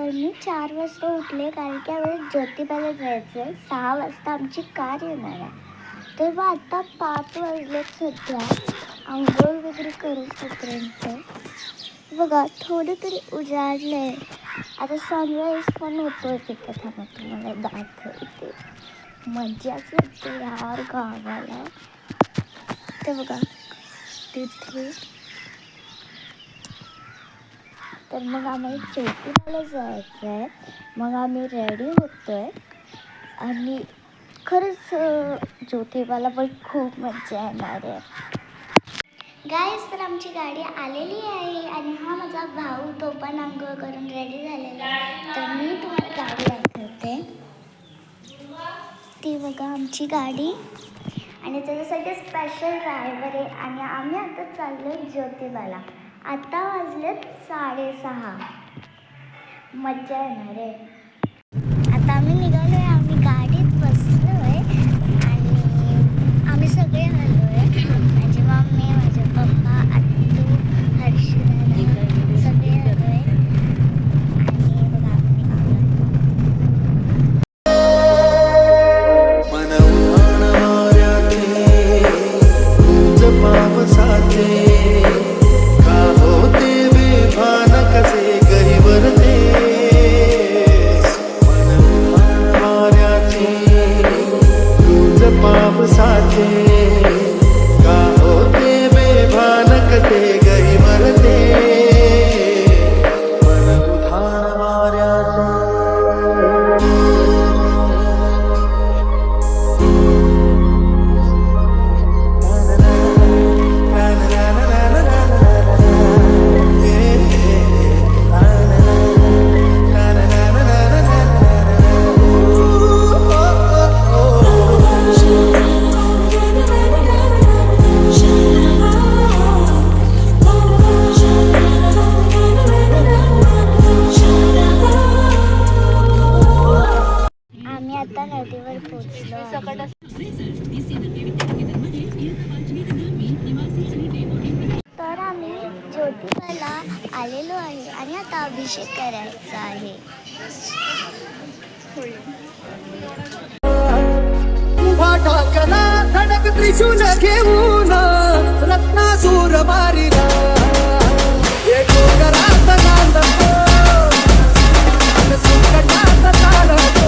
तर मी 4 वाजता उठले कारण की यावेळेस ज्योतिबाला जायचं आहे. 6 वाजता आमची कार येणार आहे. तेव्हा आता 5 वाजलेत सध्या. अंघोळ वगैरे करूपर्यंत बघा थोडं तरी उजाडलं आहे. आता सनराईज पण होतोय तिथे. थांबा तुम्हाला दाखवते. मज्जाच येते यार गावाला. ते बघा तिथे. तर मग आम्हाला ज्योतिबाला जायचं आहे. मग आम्ही रेडी होतोय आणि खरंच ज्योतिबाला पण खूप मज्जा येणार आहे. गाईस तर आमची गाडी आलेली आहे आणि हा माझा भाऊ तो पण अंघोळ करून रेडी झालेला आहे. तर मी तुम्हाला गाडी दाखवते. ती बघा आमची गाडी आणि त्याच्यासाठी स्पेशल ड्रायव्हर आहे. आणि आम्ही आता चाललो ज्योतिबाला. आता वाजलेत 6:30. मज्जा येणार आहे. आता आम्ही निघालो आहे. आम्ही गाडीत बसलो आहे आणि आम्ही सगळे आलो आहे. माझी मम्मी, माझे पप्पा, आत्तू, हर्षदा सगळे आलो आहे. आणि बघा आम्ही आता नदीवर पोहोचलो. तर आम्ही ज्योतिबाला आलेलो आहे आणि आता अभिषेक करायचा आहे. उभा ठाकला धडक त्रिशूल घेऊन रत्नासूर मारिला. घरात नांदतो सुकटात तारतो.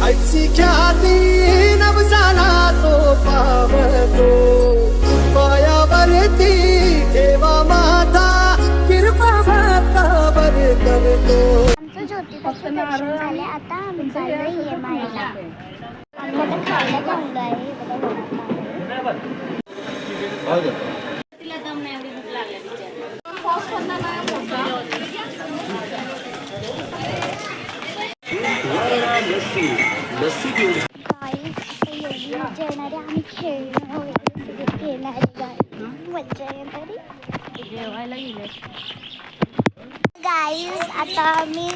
ऐसी ख्याती नवसाला तो पावतो. पायावरती ठेवा माता कृपा भक्तावर करतो. आमचं ज्योतिबाचं दर्शन झाले. आता आम्ही चाललो EMIला. आम्ही आता खायला थांबलो आहे. आम्ही खेळणं वगैरे सगळं घेणार आहे. मज्जा येणारी. जेवायला गेले गाईज. आता आम्ही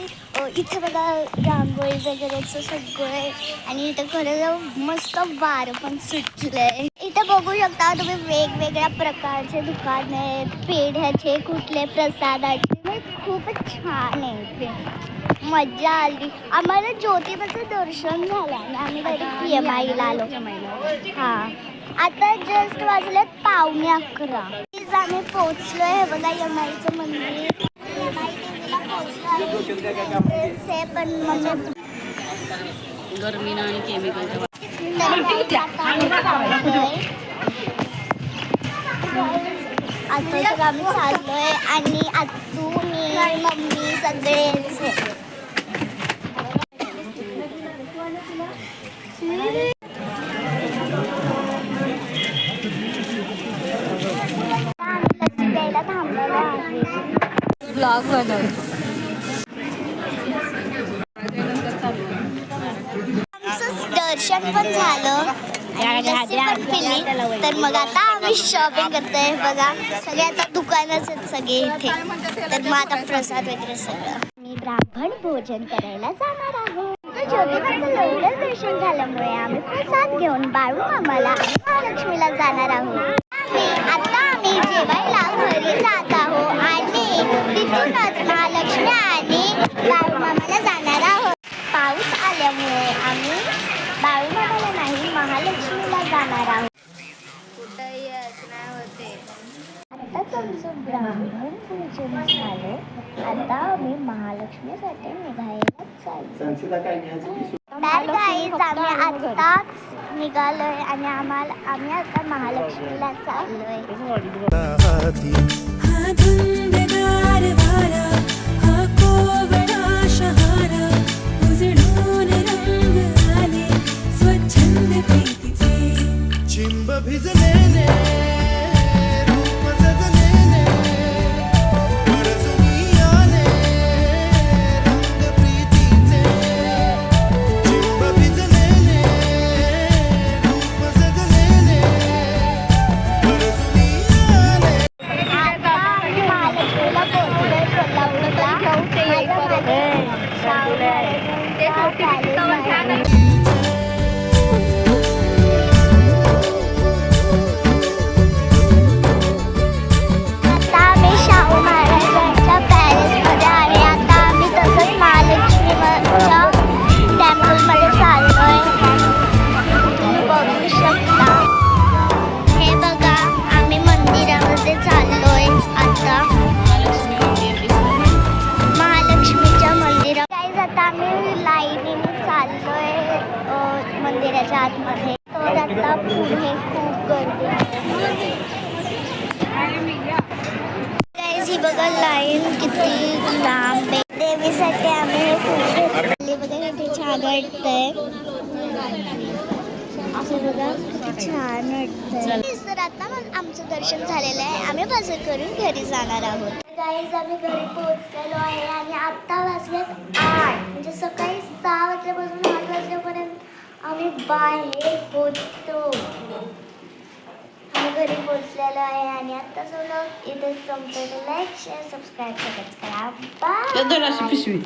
इथं बघा रांगोळी वगैरेचं सगळं आहे आणि इथं खरं मस्त वारं पण सुटलंय. इथं बघू शकता तुम्ही वेगवेगळ्या प्रकारचे दुकान आहेत. पेढ्याचे, कुठले प्रसादाचे. खूपच छान आहे इथे. मज्जा आली. आम्हाला ज्योतिबाचं दर्शन झालं आणि आम्ही डायरेक्ट EMIला आलो. हां आता जस्ट वाजलेत 11:15. आम्ही पोचलो आहे बघा EMIचं मंदिर. पण गरमी आणि केमिकल आता तर आम्ही चाललोय आणि आत्तू, मी, मम्मी सगळेच. आम्ही प्यायला थांबलेलो आहे. ब्लॉग बनव. दर्शन पण झालं आणि पण पिली. तर मग आता आम्ही शॉपिंग करतोय. बघा सगळे आता दुकानच आहेत सगळे इथे. तर मग आता प्रसाद वगैरे सगळं. मी ब्राह्मण भोजन करायला जाणार आहे. ज्योतिबाचं लवकर दर्शन झाल्यामुळे आम्ही प्रसाद घेऊन बाळू मामाला आणि महालक्ष्मीला जाणार आहोत. आता आम्ही जेवायला घरी जात आहोत आणि तिथूनच महालक्ष्मी आणि बाळू मामाला जाणार आहोत. पाऊस आल्यामुळे आम्ही बाळू मामाला नाही महालक्ष्मीला जाणार आहोत. आताच आमचं ब्राह्मण पूजन झालं. आता आम्ही महालक्ष्मीसाठी निघायला चाललो. तर गाईज आम्ही आत्ताच निघालोय आणि आम्ही आता महालक्ष्मीला चाललोय. हा धुंदगार वारा, हा कोवळा शहारा, उजळून रंग आले स्वच्छंद प्रीतीचे. चिंब भिजलेले रूप सजलेले परसुनी आले रंग प्रीतीचे. चिंब भिजलेले रूप सजलेले परसुनी आले. आता आम्ही महालक्ष्मीला पोहोचलोय कोल्हापूरला. माझ्या मध्ये शाहू महाराजांचा पॅलेस आहे. आता आम्ही शाहू महाराजांच्या पॅलेसमध्ये आहे. आता आम्ही तसंच महालक्ष्मीच्या टेम्पलमध्ये चाललोय. तुम्ही बघू शकता. हे बघा आम्ही मंदिरामध्ये चाललोय आता महालक्ष्मीच्या मंदिरात. गाईज आता आम्ही लाईनीने चाललोय मंदिराच्या आतमध्ये. तर आता पुढे खूप गर्दी आहे. गाईज ही बघा लाईन किती लांब आहे. देवीसाठी आम्ही हे फूल घेतले. बघा किती छान वाटतंय. असं बघा किती छान वाटतंय. तर आता मग आमचं दर्शन झालेलं आहे. आम्ही बाजार करून घरी जाणार आहोत. गाईज आम्ही घरी पोहोचलेलो आहे आणि आत्ता वाजलेत 8. म्हणजे सकाळी 6 वाजल्यापासून 8 वाजल्यापर्यंत आम्ही बाहेर पोहोचतो. आम्ही घरी पोहोचलेलो आहे आणि आत्ताच व्लॉग इथे संपतो. लाईक शेअर सबस्क्राईब करा. बाय. पिशवी